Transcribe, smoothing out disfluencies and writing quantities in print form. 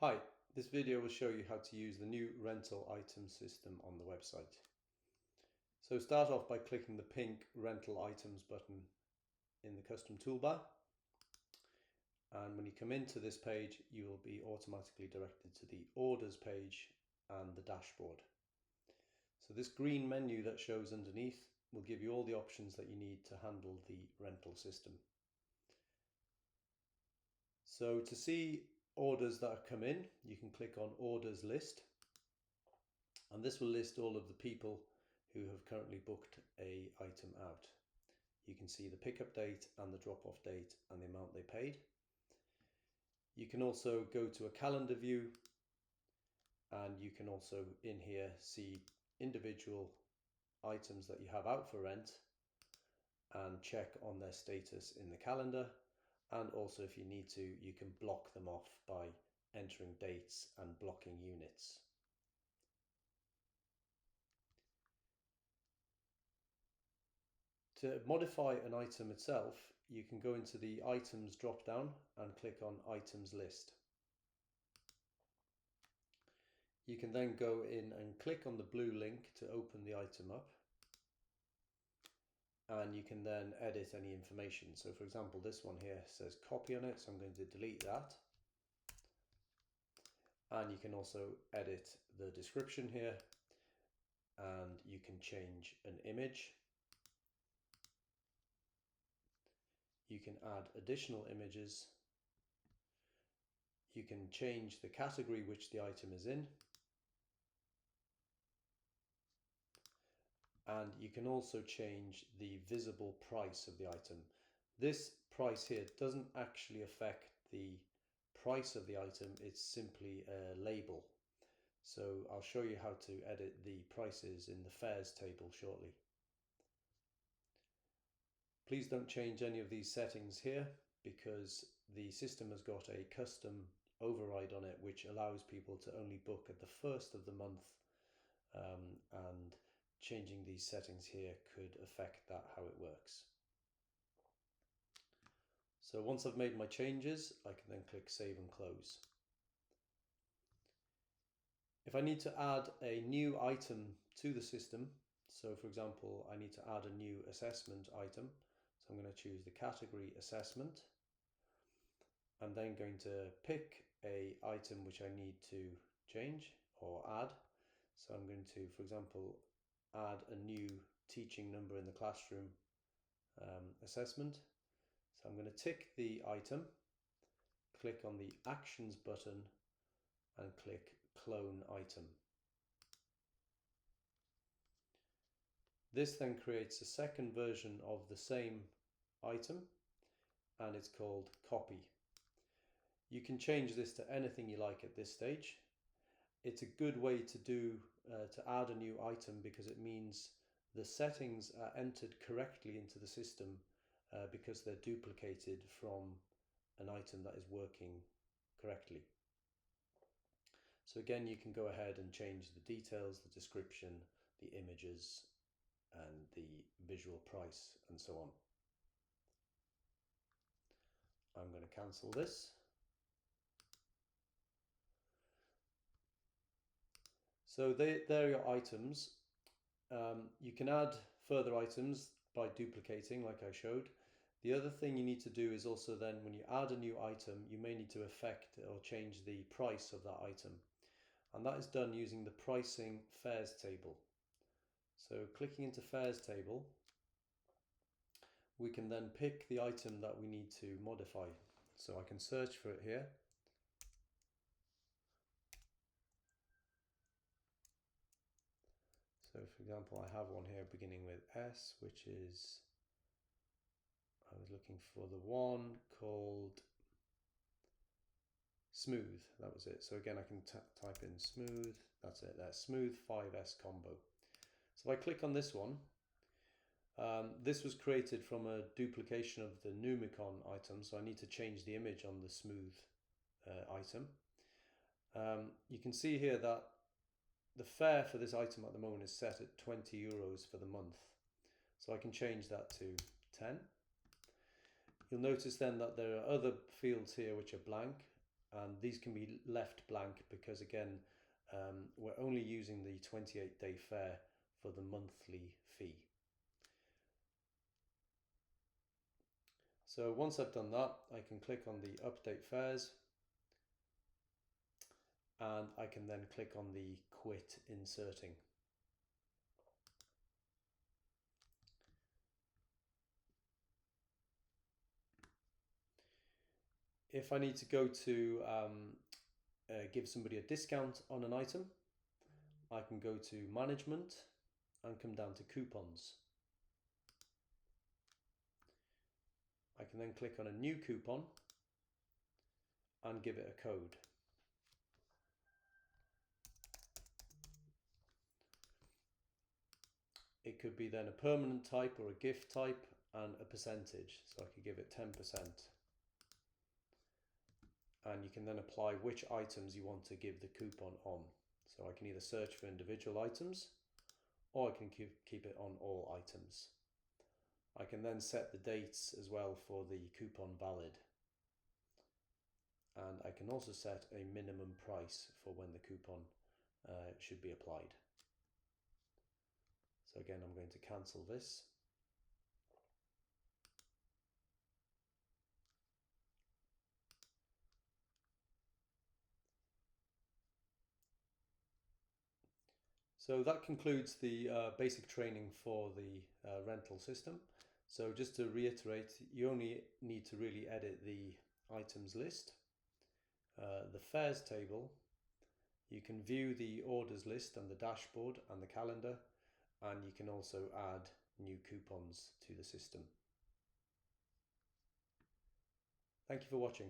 Hi, this video will show you how to use the new rental item system on the website. So start off by clicking the pink rental items button in the custom toolbar. And when you come into this page, you will be automatically directed to the orders page and the dashboard. So this green menu that shows underneath will give you all the options that you need to handle the rental system. So to see orders that have come in, you can click on orders list, and this will list all of the people who have currently booked a item out. You can see the pickup date and the drop-off date and the amount they paid. You can also go to a calendar view, and you can also in here see individual items that you have out for rent and check on their status in the calendar. And also, if you need to, you can block them off by entering dates and blocking units. To modify an item itself, you can go into the items drop down and click on items list. You can then go in and click on the blue link to open the item up, and you can then edit any information. So for example, this one here says copy on it, so I'm going to delete that. And you can also edit the description here, and you can change an image. You can add additional images. You can change the category which the item is in. And you can also change the visible price of the item. This price here doesn't actually affect the price of the item, it's simply a label. So I'll show you how to edit the prices in the fares table shortly. Please don't change any of these settings here, because the system has got a custom override on it which allows people to only book at the first of the month, and changing these settings here could affect that, how it works. So once I've made my changes, I can then click save and close. If I need to add a new item to the system, so for example, I need to add a new assessment item, so I'm going to choose the category assessment. I'm then going to pick a item which I need to change or add. So I'm going to, for example, add a new teaching number in the classroom assessment. So I'm going to tick the item, click on the actions button and click clone item. This then creates a second version of the same item, and it's called copy. You can change this to anything you like at this stage. It's a good way to add a new item, because it means the settings are entered correctly into the system, because they're duplicated from an item that is working correctly. So again, you can go ahead and change the details, the description, the images, and the visual price, and so on. I'm going to cancel this. So there are your items. You can add further items by duplicating, like I showed. The other thing you need to do is also then, when you add a new item, you may need to affect or change the price of that item. And that is done using the pricing fares table. So clicking into fares table, we can then pick the item that we need to modify. So I can search for it here. So for example, I have one here beginning with S, which is, I was looking for the one called smooth. That was it. So again, I can type in smooth. That's it. That's smooth 5S combo. So if I click on this one, this was created from a duplication of the Numicon item. So I need to change the image on the smooth item. You can see here that the fare for this item at the moment is set at 20 euros for the month. So I can change that to 10. You'll notice then that there are other fields here which are blank, and these can be left blank because again we're only using the 28-day fare for the monthly fee. So once I've done that, I can click on the update fares, and I can then click on the quit inserting. If I need to go to give somebody a discount on an item, I can go to management and come down to coupons. I can then click on a new coupon and give it a code. It could be then a permanent type or a gift type and a percentage. So I could give it 10%. And you can then apply which items you want to give the coupon on. So I can either search for individual items, or I can keep it on all items. I can then set the dates as well for the coupon valid. And I can also set a minimum price for when the coupon should be applied. So again, I'm going to cancel this. So that concludes the basic training for the rental system. So just to reiterate, you only need to really edit the items list, the fares table. You can view the orders list and the dashboard and the calendar, and you can also add new coupons to the system. Thank you for watching.